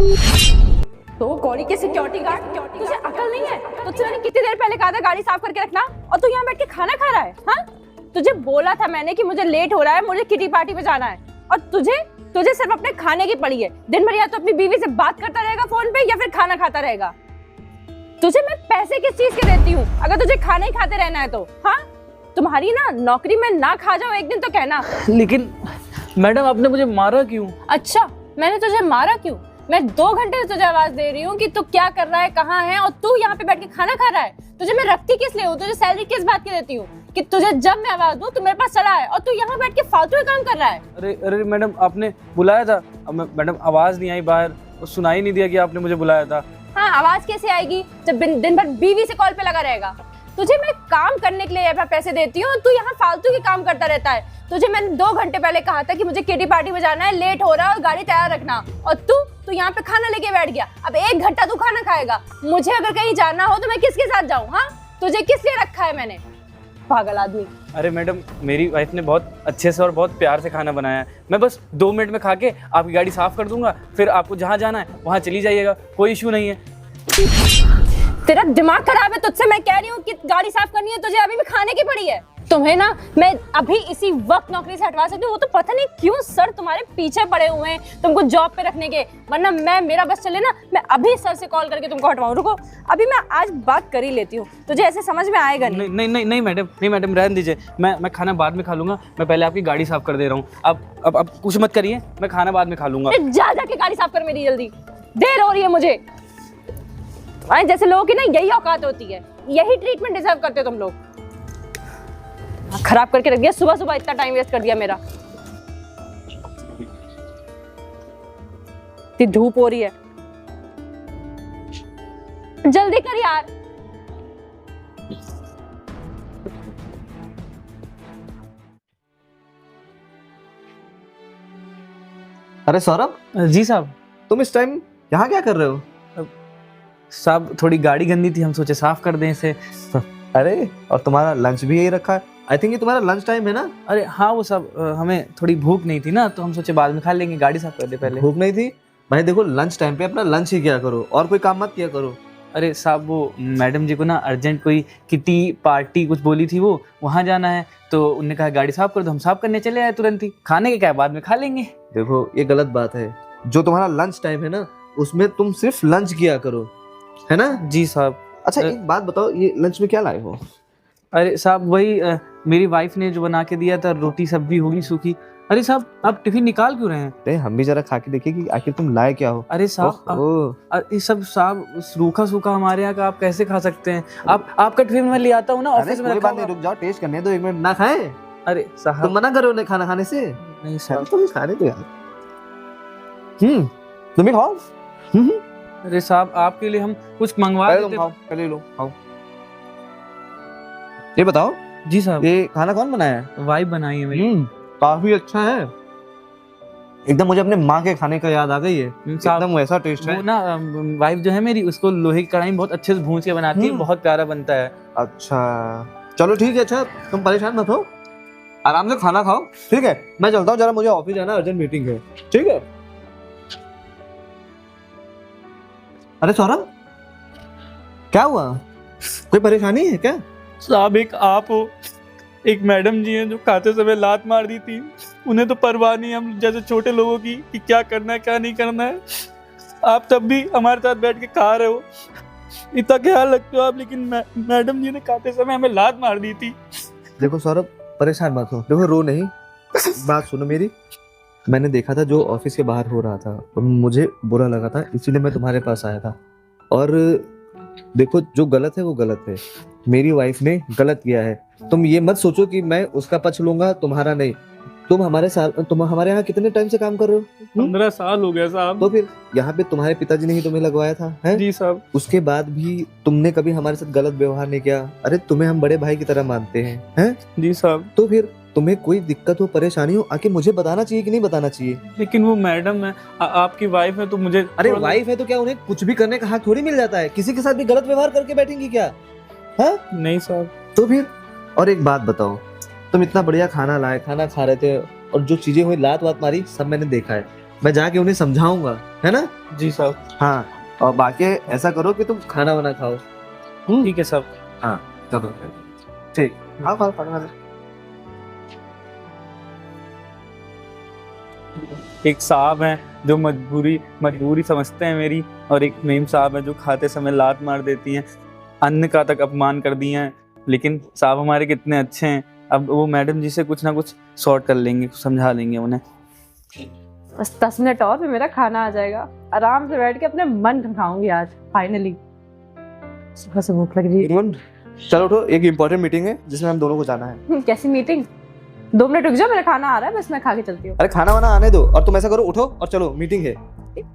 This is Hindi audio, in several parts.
तो कौड़ी के सिक्योरिटी गार्ड, तुझे अकल नहीं है? तो तुझे कितनी देर पहले कहा था गाड़ी साफ करके रखना, और तू यहाँ बैठ के खाना खा रहा है? हाँ, तुझे बोला था मैंने कि मुझे लेट हो रहा है, मुझे किटी पार्टी पे जाना है, और तुझे सिर्फ अपने खाने की पड़ी है। दिन भर या तो अपनी बीवी से बात करता रहेगा फोन पे, या फिर खाना खाता रहेगा। तुझे मैं पैसे किस चीज के देती हूँ अगर तुझे खाना ही खाते रहना है तो? हाँ, तुम्हारी ना नौकरी में ना खा जाओ एक दिन तो कहना। लेकिन मैडम आपने मुझे मारा क्यों? अच्छा, मैंने तुझे मारा क्यों? मैं 2 घंटे से तुझे आवाज दे रही हूँ कि तू क्या कर रहा है, कहाँ है, और तू यहाँ पे बैठ के खाना खा रहा है। तुझे मैं रखती किस लिए हूँ? तुझे सैलरी किस बात की देती हूँ कि तुझे जब मैं आवाज दूँ तू मेरे पास चला है, और तू यहाँ बैठ के फालतू काम कर रहा है। अरे मैडम, आपने बुलाया था। अब मैडम आवाज नहीं आई बाहर, और सुनाई नहीं दिया कि आपने मुझे बुलाया था। हाँ, आवाज कैसे आएगी जब दिन भर बीवी से कॉल पे लगा रहेगा? तुझे मैं काम करने के लिए पैसे देती हूँ, तू यहाँ फालतू के काम करता रहता है। तुझे मैंने 2 घंटे पहले कहा था कि मुझे किटी पार्टी में जाना है, लेट हो रहा है और गाड़ी तैयार रखना, और तू यहाँ पे खाना लेके बैठ गया। अब 1 घंटा तू खाना खाएगा। मुझे अगर कहीं जाना हो तो मैं किसके साथ जाऊँ? हाँ, तुझे किस लिए रखा है मैंने? पागल आदमी। अरे मैडम, मेरी वाइफ ने बहुत अच्छे से और बहुत प्यार से खाना बनाया है। मैं बस 2 मिनट में खा के आपकी गाड़ी साफ कर दूंगा, फिर आपको जहाँ जाना है वहाँ चली जाइएगा, कोई इशू नहीं है। तेरा दिमाग खराब है? तुझसे मैं कह रही हूँ कि गाड़ी साफ करनी है, तुझे अभी भी खाने की पड़ी है। तुम्हें ना मैं अभी इसी वक्त नौकरी से हटवा सकती हूँ। वो तो पता नहीं क्यों सर तुम्हारे पीछे पड़े हुए हैं तुमको जॉब पे रखने के, वरना मेरा बस चले ना, मैं अभी सर से कॉल करके तुमको हटवाऊँ। रुको, अभी मैं आज बात कर ही लेती हूँ, तुझे ऐसे समझ में आएगा नहीं। नहीं मैडम, रहने दीजिए। मैं खाना बाद में खा लूंगा। मैं पहले आपकी गाड़ी साफ कर दे रहा हूँ। अब कुछ मत करिए, मैं खाना बाद में खा लूंगा। जा जाके गाड़ी साफ कर मेरी, जल्दी, देर हो रही है मुझे। जैसे लोगों की ना यही औकात होती है, यही ट्रीटमेंट डिजर्व करते हो तुम लोग। खराब करके रख दिया, सुबह सुबह इतना टाइम वेस्ट कर दिया मेरा। इतनी धूप हो रही है, जल्दी कर यार। अरे सौरभ जी साहब। तुम इस टाइम यहाँ क्या कर रहे हो? साहब थोड़ी गाड़ी गंदी थी, हम सोचे साफ कर दें इसे। अरे और तुम्हारा लंच भी यही रखा है। आई थिंक ये तुम्हारा लंच टाइम है ना? अरे हाँ, वो सब हमें थोड़ी भूख नहीं थी ना, तो हम सोचे बाद में खा लेंगे, गाड़ी साफ कर दे पहले। भूख नहीं थी भाई? देखो लंच टाइम पे अपना लंच ही किया करो, और कोई काम मत किया करो। अरे साहब, वो मैडम जी को ना अर्जेंट कोई किटी पार्टी कुछ बोली थी, वो वहाँ जाना है, तो उन्होंने कहा गाड़ी साफ कर दो। हम साफ करने चले आए तुरंत ही। खाने के क्या, बाद में खा लेंगे। देखो ये गलत बात है। जो तुम्हारा लंच टाइम है ना, उसमें तुम सिर्फ लंच किया करो, है ना? जी साहब। अच्छा एक बात बताओ, ये लंच में क्या लाए हो? अरे साहब वही मेरी वाइफ ने जो बना के दिया था, रोटी सब्जी होगी सूखी। अरे साहब, आप टिफिन निकाल क्यों रहे हैं? अरे हम भी जरा खा के देखिए कि आखिर तुम लाए क्या हो। अरे साहब, अरे सब साहब रूखा सूखा हमारे यहाँ का आप कैसे खा सकते हैं? आपका टिफिन मैं ले आता हूँ ना ऑफिस में। कोई बात नहीं, रुक जाओ, टेस्ट करने दो, 1 मिनट ना खाए। अरे साहब, तुम मना कर रहे हो खाना खाने से? नहीं साहब, तुम खाने दो यार। तुम भी खाओ। अरे साहब, आपके लिए हम कुछ मंगवा देते। खाओ, पहले लो, खाओ। ये बताओ। जी साहब। ये खाना कौन बनाया है? वाइफ बनाई है मेरी। काफी अच्छा है, एकदम मुझे अपने माँ के खाने का याद आ गई है। एकदम वैसा टेस्ट है। वो ना वाइफ जो है मेरी, उसको लोहे की कढ़ाई में बहुत अच्छे से भून के बनाती है, बहुत प्यारा बनता है। अच्छा चलो ठीक है। अच्छा तुम परेशान मत हो, आराम से खाना खाओ, ठीक है? मैं चलता हूँ, जरा मुझे ऑफिस जाना, अर्जेंट मीटिंग है, ठीक है? अरे सौरभ, क्या हुआ? कोई परेशानी है क्या? साहब, एक आप हो, एक मैडम जी हैं जो खाते समय लात मार दी थी। उन्हें तो परवाह नहीं हम जैसे छोटे लोगों की कि क्या करना है क्या नहीं करना है। आप तब भी हमारे साथ बैठ के खा रहे हो, इतना ख्याल रखते हो आप, लेकिन मैडम जी ने खाते समय हमें लात मार दी थी। देखो सौरभ, परेशान मत हो, देखो रो नहीं, बात सुनो मेरी। मैंने देखा था जो ऑफिस के बाहर हो रहा था, और मुझे बुरा लगा था, इसीलिए मैं तुम्हारे पास आया था। और देखो जो गलत है वो गलत है, मेरी वाइफ ने गलत किया है। तुम ये मत सोचो कि मैं उसका पक्ष लूंगा, तुम्हारा नहीं। तुम हमारे यहाँ कितने टाइम से काम कर रहे हो? 15 साल हो गया साहब। तो फिर यहाँ पे तुम्हारे पिताजी ने ही तुम्हें लगवाया था, है? जी साहब। उसके बाद भी तुमने कभी हमारे साथ गलत व्यवहार नहीं किया। अरे तुम्हें हम बड़े भाई की तरह मानते हैं? जी साहब। तो फिर तुम्हें कोई दिक्कत हो, परेशानी हो, आके मुझे बताना चाहिए कि नहीं बताना चाहिए? लेकिन वो मैडम है, आपकी वाइफ है, तो मुझे। अरे वाइफ है तो क्या उन्हें कुछ भी करने का हक थोड़ी मिल जाता है? किसी के साथ भी गलत व्यवहार करके बैठेंगी क्या? हाँ नहीं साहब। तो फिर और एक बात बताओ, तुम इतना बढ़िया खाना लाए, खाना खा रहे थे, और जो चीजें हुई, लात वात मारी, सब मैंने देखा है। मैं जाके उन्हें समझाऊंगा, है ना? जी साहब। हाँ, और बाकी ऐसा करो कि तुम खाना वाना खाओ। ठीक है साहब। हाँ चलो ठीक, खाओ खाओ खाना खा। एक साहब हैं जो मजबूरी समझते हैं मेरी, और एक मेम साहब है जो खाते समय लात मार देती हैं, अन्न का तक अपमान कर दिए हैं। लेकिन साहब हमारे कितने अच्छे हैं, अब वो मैडम जी से कुछ ना कुछ सॉर्ट कर लेंगे, समझा लेंगे उन्हें। बस 10 मिनट और फिर मेरा खाना आ जाएगा, आराम से बैठ के अपने मन का खाऊंगी आज फाइनली। सुबह से भूख लग रही है। चलो उठो, एक इम्पोर्टेंट मीटिंग है जिसमें हम दोनों को जाना है। कैसी मीटिंग? 2 मिनट रुक जाओ, मेरा खाना आ रहा है, बस मैं खा के चलती हूँ। अरे खाना वाना आने दो, और तुम ऐसा करो, उठो और चलो, मीटिंग है।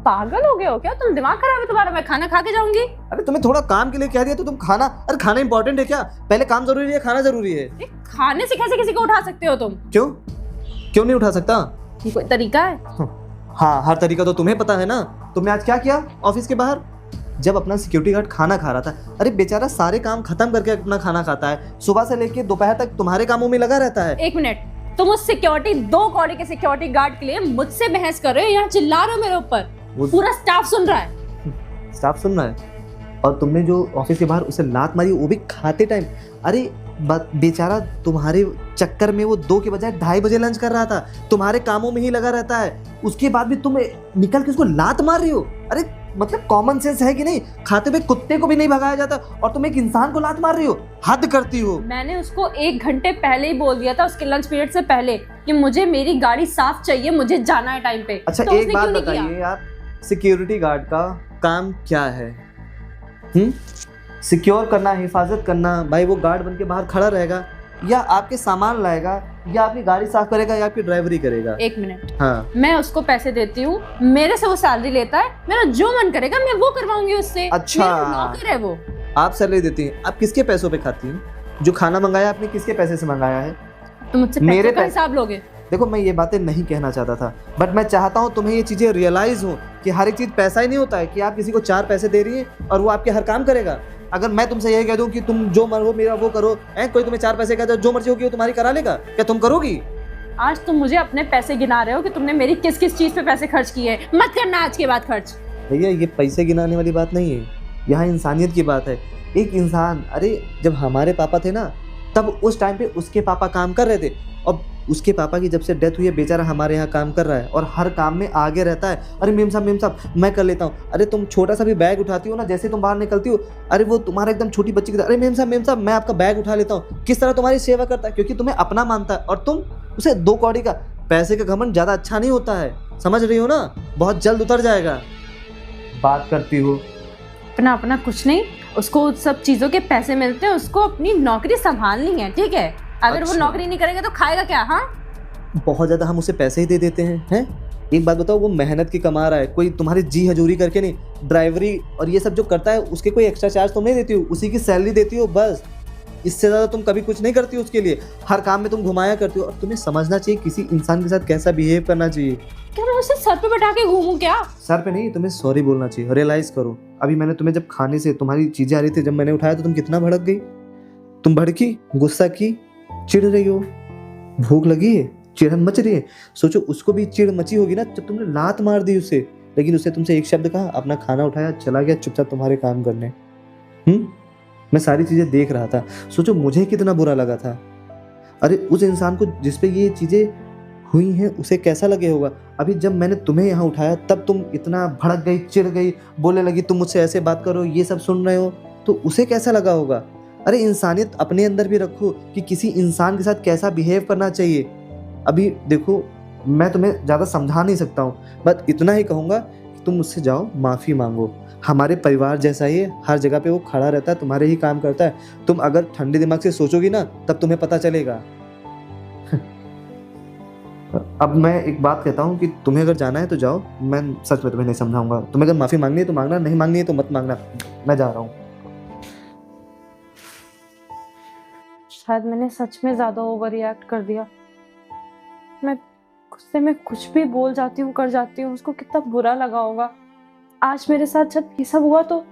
पागल हो गए हो क्या तुम? दिमाग खराब है तुम्हारा? मैं खाना खा के जाऊंगी। अरे तुम्हें थोड़ा काम के लिए कह दिया तो तुम खाना, अरे खाना इंपॉर्टेंट है क्या? पहले काम जरूरी है, खाना जरूरी है। खाने से कैसे किसी को उठा सकते हो तुम? क्यों नहीं उठा सकता? ये कोई तरीका है? हाँ, हर तरीका तो तुम्हें पता है ना। तुमने आज क्या किया ऑफिस के बाहर? जब अपना सिक्योरिटी गार्ड खाना खा रहा था, अरे बेचारा सारे काम खत्म करके अपना खाना खाता है, सुबह से लेके दोपहर तक तुम्हारे कामों में लगा रहता है। 1 मिनट, तुम उस सिक्योरिटी 2 कौड़ी के सिक्योरिटी गार्ड के लिए मुझसे बहस कर रहे हो? यहाँ चिल्ला रहे हो मेरे ऊपर, पूरा स्टाफ सुन रहा है। स्टाफ सुन रहा है? और तुमने जो ऑफिस के बाहर उसे लात मारी, वो भी खाते टाइम। अरे बेचारा तुम्हारे चक्कर में वो 2 के बजाय 2:30 बजे लंच कर रहा था, तुम्हारे कामों में ही लगा रहता है, उसके बाद भी तुम निकल के उसको लात मार रही हो। अरे मतलब कॉमन सेंस है कि नहीं? खाते हुए कुत्ते को भी नहीं भगाया जाता और तुम एक इंसान को लात मार रही हो, हद करती हो। मैंने उसको 1 घंटे पहले ही बोल दिया था, उसके लंच पीरियड से पहले, कि मुझे मेरी गाड़ी साफ चाहिए, मुझे जाना है टाइम पे। अच्छा तो एक बात बताइए, आप सिक्योरिटी गार्ड का काम क्या है? सिक्योर करना, हिफाजत करना। भाई वो गार्ड बन के बाहर खड़ा रहेगा, या आपके सामान लाएगा, या आपकी गाड़ी साफ करेगा, या आपकी ड्राइवरी करेगा? 1 मिनट। हाँ, मैं उसको पैसे देती हूँ, मेरे से वो सैलरी लेता है, मेरा जो मन करेगा मैं वो करवाऊंगी उससे। अच्छा। मेरा नौकर है वो। आप सैलरी देती हैं? आप किसके पैसों पे खाती हैं? जो खाना मंगाया आपने किसके पैसे से मंगाया है? तुम मुझसे मेरे पैसे का पैसे- हिसाब लोगे? देखो मैं ये बातें नहीं कहना चाहता था, बट मैं चाहता हूँ तुम्हें ये चीजें रियलाइज हो कि हर एक चीज पैसा ही नहीं होता है कि आप किसी को 4 पैसे दे रही हैं और वो आपके हर काम करेगा। अगर मैं तुमसे यही कह दूं कि तुम जो मर्जी मेरा वो करो, कोई तुम्हें 4 पैसे कहता है, जो मर्जी होगी वो तुम्हारी करा लेगा, क्या तुम करोगी? आज तुम मुझे अपने पैसे गिना रहे हो कि तुमने मेरी किस किस चीज पे पैसे खर्च किए। मत करना आज के बाद खर्च। भैया ये पैसे गिनाने वाली बात नहीं है, यहाँ इंसानियत की बात है। एक इंसान, अरे जब हमारे पापा थे ना, तब उस टाइम पे उसके पापा काम कर रहे थे, और उसके पापा की जब से डेथ हुई है, बेचारा हमारे यहाँ काम कर रहा है और हर काम में आगे रहता है। अरे मेम साहब मैं कर लेता हूँ। अरे तुम छोटा सा भी बैग उठाती हो ना, जैसे तुम बाहर निकलती हो, अरे वो तुम्हारा एकदम छोटी बच्ची की तरह, अरे मेम साहब मैं आपका बैग उठा लेता हूँ। किस तरह तुम्हारी सेवा करता है, क्योंकि तुम्हें अपना मानता है, और तुम उसे 2 कौड़ी का। पैसे का घमंड ज़्यादा अच्छा नहीं होता है, समझ रही हो ना? बहुत जल्द उतर जाएगा। बात करती हो अपना अपना कुछ नहीं, उसको उस सब चीजों के पैसे मिलते हैं, उसको अपनी नौकरी संभालनी है, ठीक है? अगर वो अच्छा। नौकरी नहीं करेगा तो खाएगा क्या? हाँ, बहुत ज़्यादा हम उसे पैसे ही दे देते हैं। एक बात बताओ, वो मेहनत की कमा रहा है, कोई तुम्हारी जी हजूरी करके नहीं। ड्राइवरी और ये सब जो करता है उसके कोई एक्स्ट्रा चार्ज तुम नहीं देती हो, उसी की सैलरी देती हो बस। इससे ज़्यादा तुम कभी कुछ नहीं करती हो उसके लिए। हर काम में तुम घुमाया करती हो, और तुम्हें समझना चाहिए किसी इंसान के साथ कैसा बिहेव करना चाहिए। क्या मैं उसे सर पे बैठा के घूमूं क्या? सर पे नहीं, तुम्हें सॉरी बोलना चाहिए। रियलाइज करो, अभी मैंने तुम्हें जब खाने से तुम्हारी चीज़ें आ रही थी, जब मैंने उठाया तो तुम कितना भड़क गई। तुम भड़की, गुस्सा की, चिढ़ रही हो, भूख लगी है, चिढ़न मच रही है। सोचो उसको भी चिढ़ मची होगी ना जब तुमने लात मार दी उसे, लेकिन उसने तुमसे एक शब्द कहा, अपना खाना उठाया, चला गया चुपचाप तुम्हारे काम करने। मैं सारी चीजें देख रहा था, सोचो मुझे कितना बुरा लगा था। अरे उस इंसान को जिसपे ये चीजें हुई हैं उसे कैसा लगे होगा। अभी जब मैंने तुम्हें यहाँ उठाया तब तुम इतना भड़क गई, चिढ़ गई, बोलने लगी तुम मुझसे ऐसे बात करो, ये सब सुन रहे हो, तो उसे कैसा लगा होगा। अरे इंसानियत अपने अंदर भी रखो कि किसी इंसान के साथ कैसा बिहेव करना चाहिए। अभी देखो मैं तुम्हें ज़्यादा समझा नहीं सकता हूँ, बस इतना ही कहूँगा कि तुम मुझसे जाओ, माफ़ी मांगो। हमारे परिवार जैसा ही हर जगह पे वो खड़ा रहता है, तुम्हारे ही काम करता है। तुम अगर ठंडे दिमाग से सोचोगी ना तब तुम्हें पता चलेगा। अब मैं एक बात कहता हूँ कि तुम्हें अगर जाना है तो जाओ, मैं सच में तुम्हें नहीं समझाऊंगा। तुम्हें अगर माफ़ी मांगनी है तो मांगना, नहीं मांगनी है तो मत मांगना। मैं जा रहा हूँ। शायद मैंने सच में ज्यादा ओवर रिएक्ट कर दिया। मैं गुस्से में कुछ भी बोल जाती हूँ, कर जाती हूँ। उसको कितना बुरा लगा होगा। आज मेरे साथ जब ये सब हुआ तो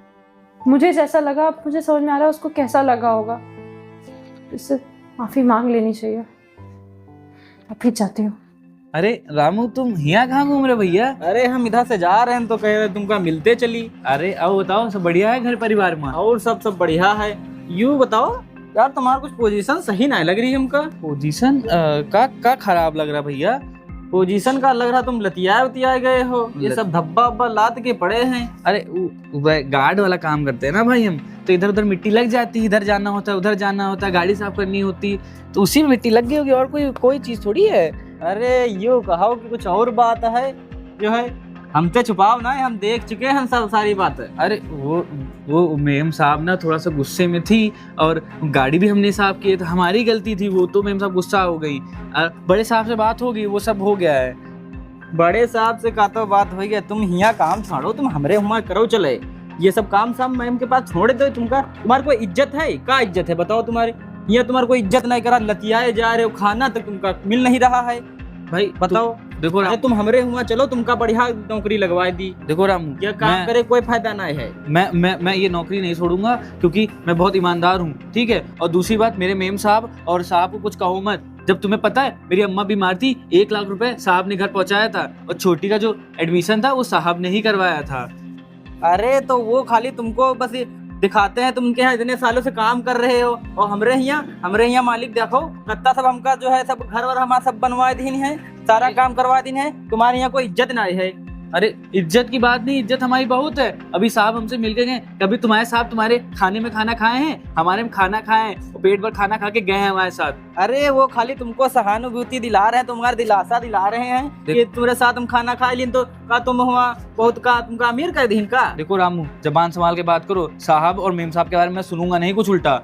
मुझे जैसा लगा, अब मुझे समझ में आ रहा है उसको कैसा लगा होगा। इससे माफी मांग लेनी चाहिए। अभी जाती हूँ। अरे रामू, तुम यहाँ कहाँ घूम रहे भैया? अरे हम इधर से जा रहे हैं तो कह रहे तुमका मिलते चली। अरे अब बताओ, सब बढ़िया है घर परिवार में? और सब बढ़िया है। यूं बताओ यार, तुम्हारा कुछ पोजीशन सही नहीं लग रही हमका। पोजीशन का खराब लग रहा भैया? पोजीशन का लग रहा तुम लतियाए उतियाए गए हो, ये सब धब्बा उब्बा लाद के पड़े हैं। अरे गार्ड वाला काम करते हैं ना भाई हम, तो इधर उधर मिट्टी लग जाती है, इधर जाना होता है उधर जाना होता है, गाड़ी साफ करनी होती, तो उसी में मिट्टी लग गई होगी, और कोई चीज थोड़ी है। अरे यूं कहो कि कुछ और बात है जो है, हमसे छुपाओ ना, हम देख चुके हैं सब सारी बातें। अरे वो मेम साहब ना थोड़ा सा गुस्से में थी, और गाड़ी भी हमने साफ की है, तो हमारी गलती थी वो, तो मेम साहब गुस्सा हो गई। बड़े साहब से बात हो गई, वो सब हो गया है। बड़े साहब से का तो बात हो गया, तुम यहाँ काम छोड़ो, तुम हमरे हुआ करो चले। ये सब काम सब मैम के पास छोड़ दो। तुम्हारी कोई इज्जत है? क्या इज्जत है बताओ तुम्हारी? यहाँ तुम्हारी कोई इज्जत नहीं करा, लतियाए जा रहे हो, खाना तक तुमका मिल नहीं रहा है भाई बताओ। देखो अरे तुम हमरे हुआ चलो, तुमका बढ़िया नौकरी लगवा दी। देखो रामू, ये काम करे कोई फायदा नहीं है। मैं ये नौकरी नहीं छोड़ूंगा, क्योंकि मैं बहुत ईमानदार हूँ, ठीक है। और दूसरी बात, मेरे मेम साहब और साहब को कुछ कहो मत। जब तुम्हें पता है मेरी अम्मा बीमार थी, 1 लाख रुपए साहब ने घर पहुंचाया था, और छोटी का जो एडमिशन था वो साहब ने ही करवाया था। अरे तो वो खाली तुमको बस दिखाते हैं, तुम उनके यहाँ इतने सालों से काम कर रहे हो, और हमरे यहाँ मालिक देखो कत्ता सब हमका जो है सब घर वर हमारा सब बनवाए दिन है, सारा काम करवा दिन है। तुम्हारे यहाँ कोई इज्जत नहीं है। अरे इज्जत की बात नहीं, इज्जत हमारी बहुत है। अभी साहब हमसे मिल के गए, कभी तुम्हारे साहब तुम्हारे खाने में खाना खाए हैं? हमारे में खाना खाए हैं, और पेट भर खाना खा के गए हैं हमारे साथ। अरे वो खाली तुमको सहानुभूति दिला रहे हैं, तुम्हारा दिलासा दिला रहे हैं कि तुम्हारे साथ हम खाना खा लिए, तो का तुम हुआ बहुत का तुमका अमीर कर दी इनका। देखो रामू, जबान संभाल के बात करो। साहब और मेम साहब के बारे में मैं सुनूंगा नहीं कुछ उल्टा।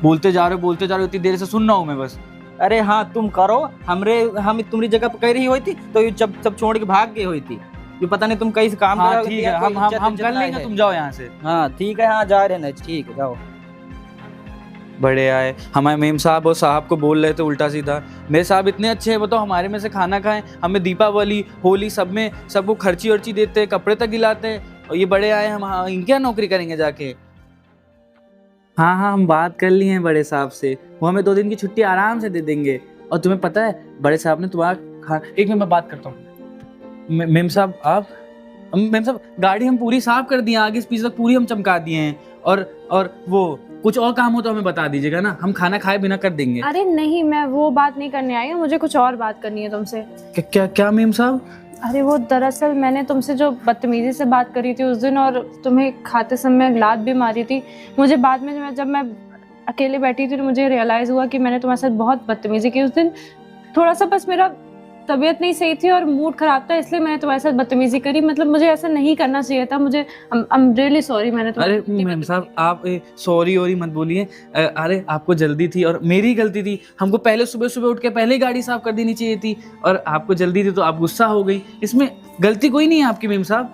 बोलते जा रहे हो, इतनी देर से सुन रहा हूँ मैं बस। अरे हाँ तुम करो, हम तुम्हारी जगह पर कह रही हुई थी तो ये सब छोड़ के भाग गई हुई थी। ये पता नहीं तुम कहीं से काम हाँ, ठीक है, हम कर लेंगे, तुम जाओ यहाँ से। हाँ ठीक है, हाँ जा रहे हैं, ठीक है जाओ। बड़े आए हमारे मेम साहब और साहब को बोल रहे थे उल्टा सीधा। मेरे साहब इतने अच्छे हैं, बताओ, हमारे में से खाना खाएं, हमें दीपावली होली सब में सबको खर्ची वर्ची देते हैं, कपड़े तक दिलाते हैं, और ये बड़े आए हम इनके यहाँ नौकरी करेंगे जाके। हाँ हम बात कर लिए हैं बड़े साहब से, वो हमें 2 दिन की छुट्टी आराम से दे देंगे। और तुम्हें पता है बड़े साहब ने तुम्हारा एक मिनट मैं बात करता हूँ। मेम साहब मेम साहब, गाड़ी हम पूरी साफ कर दी है, आगे पीछे तक पूरी हम चमका दिए हैं, और वो कुछ और काम हो तो हमें बता दीजिएगा ना, हम खाना खाए बिना कर देंगे। अरे नहीं, मैं वो बात नहीं करने आई हूँ, मुझे कुछ और बात करनी है तुमसे। क्या मेम साहब? अरे वो दरअसल मैंने तुमसे जो बदतमीजी से बात करी थी उस दिन, और तुम्हें खाते समय लात भी मारी थी, मुझे बाद में जब मैं अकेले बैठी थी तो मुझे रियलाइज़ हुआ कि मैंने तुम्हारे साथ बहुत बदतमीजी की उस दिन। थोड़ा सा बस मेरा तबीयत नहीं सही थी और मूड खराब था, इसलिए मैंने तुम्हारे साथ बदतमीजी करी। मतलब मुझे ऐसा नहीं करना चाहिए था, मुझे आई एम रियली सॉरी। मैंने अरे मैम साहब, आप सॉरी और मत बोलिए। अरे आपको जल्दी थी और मेरी गलती थी, हमको पहले सुबह उठ के पहले ही गाड़ी साफ कर देनी चाहिए थी, और आपको जल्दी थी तो आप गुस्सा हो गई। इसमें गलती कोई नहीं है आपकी मेम साहब।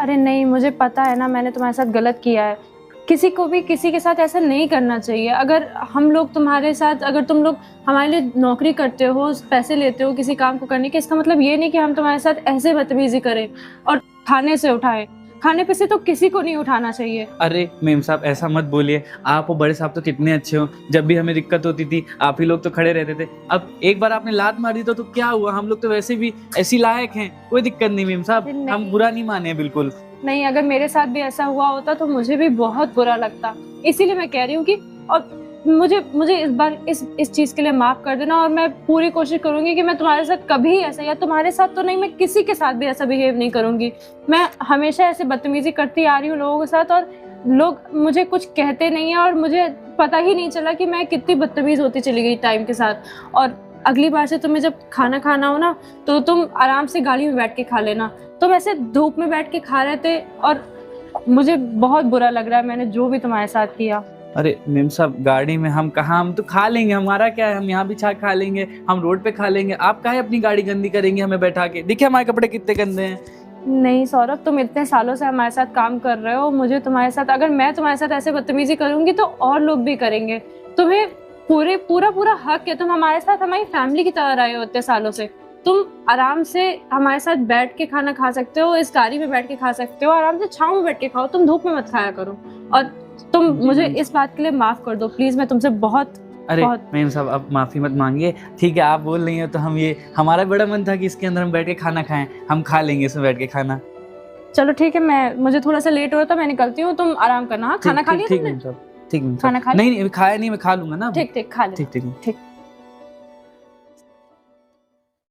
अरे नहीं, मुझे पता है ना मैंने तुम्हारे साथ गलत किया है। किसी को भी किसी के साथ ऐसा नहीं करना चाहिए। अगर हम लोग तुम्हारे साथ, अगर तुम लोग हमारे लिए नौकरी करते हो, पैसे लेते हो किसी काम को करने के, इसका मतलब ये नहीं कि हम तुम्हारे साथ ऐसे बदतमीजी करें और खाने से उठाएं। खाने पे से तो किसी को नहीं उठाना चाहिए। अरे मेम साहब ऐसा मत बोलिए, आप और बड़े साहब तो कितने अच्छे हो, जब भी हमें दिक्कत होती थी आप ही लोग तो खड़े रहते थे। अब एक बार आपने लात मार दी तो क्या हुआ, हम लोग तो वैसे भी ऐसी लायक हैं, कोई दिक्कत नहीं मेम साहब, हम बुरा नहीं माने बिल्कुल नहीं। अगर मेरे साथ भी ऐसा हुआ होता तो मुझे भी बहुत बुरा लगता, इसीलिए मैं कह रही हूँ कि और मुझे इस बार इस चीज़ के लिए माफ़ कर देना, और मैं पूरी कोशिश करूँगी कि मैं तुम्हारे साथ कभी ऐसा, या तुम्हारे साथ तो नहीं, मैं किसी के साथ भी ऐसा बिहेव नहीं करूँगी। मैं हमेशा ऐसे बदतमीजी करती आ रही हूँ लोगों के साथ, और लोग मुझे कुछ कहते नहीं हैं, और मुझे पता ही नहीं चला कि मैं कितनी बदतमीज़ होती चली गई टाइम के साथ। और अगली बार से तुम्हें जब खाना खाना हो ना तो तुम आराम से गाड़ी में बैठ के खा लेना। तुम ऐसे धूप में बैठ के खा रहे थे और मुझे बहुत बुरा लग रहा है मैंने जो भी तुम्हारे साथ किया। अरे मेम साहब, गाड़ी में हम कहाँ, हम तो खा लेंगे, हमारा क्या है, हम यहाँ भी खा लेंगे, हम रोड पे खा लेंगे। आप काहे अपनी गाड़ी गंदी करेंगे हमें बैठा के? देखिए हमारे कपड़े कितने गंदे हैं। नहीं सौरभ, तुम इतने सालों से हमारे साथ काम कर रहे हो, मुझे तुम्हारे साथ, अगर मैं तुम्हारे साथ ऐसे बदतमीजी करूंगी तो और लोग भी करेंगे। तुम्हें पूरा हक है, तुम हमारे साथ हमारी फैमिली की तरह रहे हो इतने सालों से। तुम आराम से हमारे साथ बैठ के खाना खा सकते हो, इस गाड़ी में बैठ के खा सकते हो, आराम से छाँव में बैठ के खाओ, तुम धूप में मत खाया करो। और तुम मुझे इस बात के लिए माफ़ कर दो प्लीज़, मैं तुमसे बहुत अरे बहुत- मेम साहब आप माफी मत मांगिए, ठीक है आप बोल रही हैं तो हम ये हमारा बड़ा मन था कि इसके अंदर हम बैठ के खाना खाएं, हम खा लेंगे इसमें बैठ के खाना। चलो ठीक है, मैं मुझे थोड़ा सा लेट हो रहा था, मैं निकलती हूँ, तुम आराम करना। हाँ, खाना खा लिया ठीक तुमने? मेम साहब, ठीक मेम खाना साहब। खा लिया? नहीं नहीं खाया नहीं, मैं खा लूंगा ना। ठीक ठीक खा ले। ठीक ठीक। ठीक।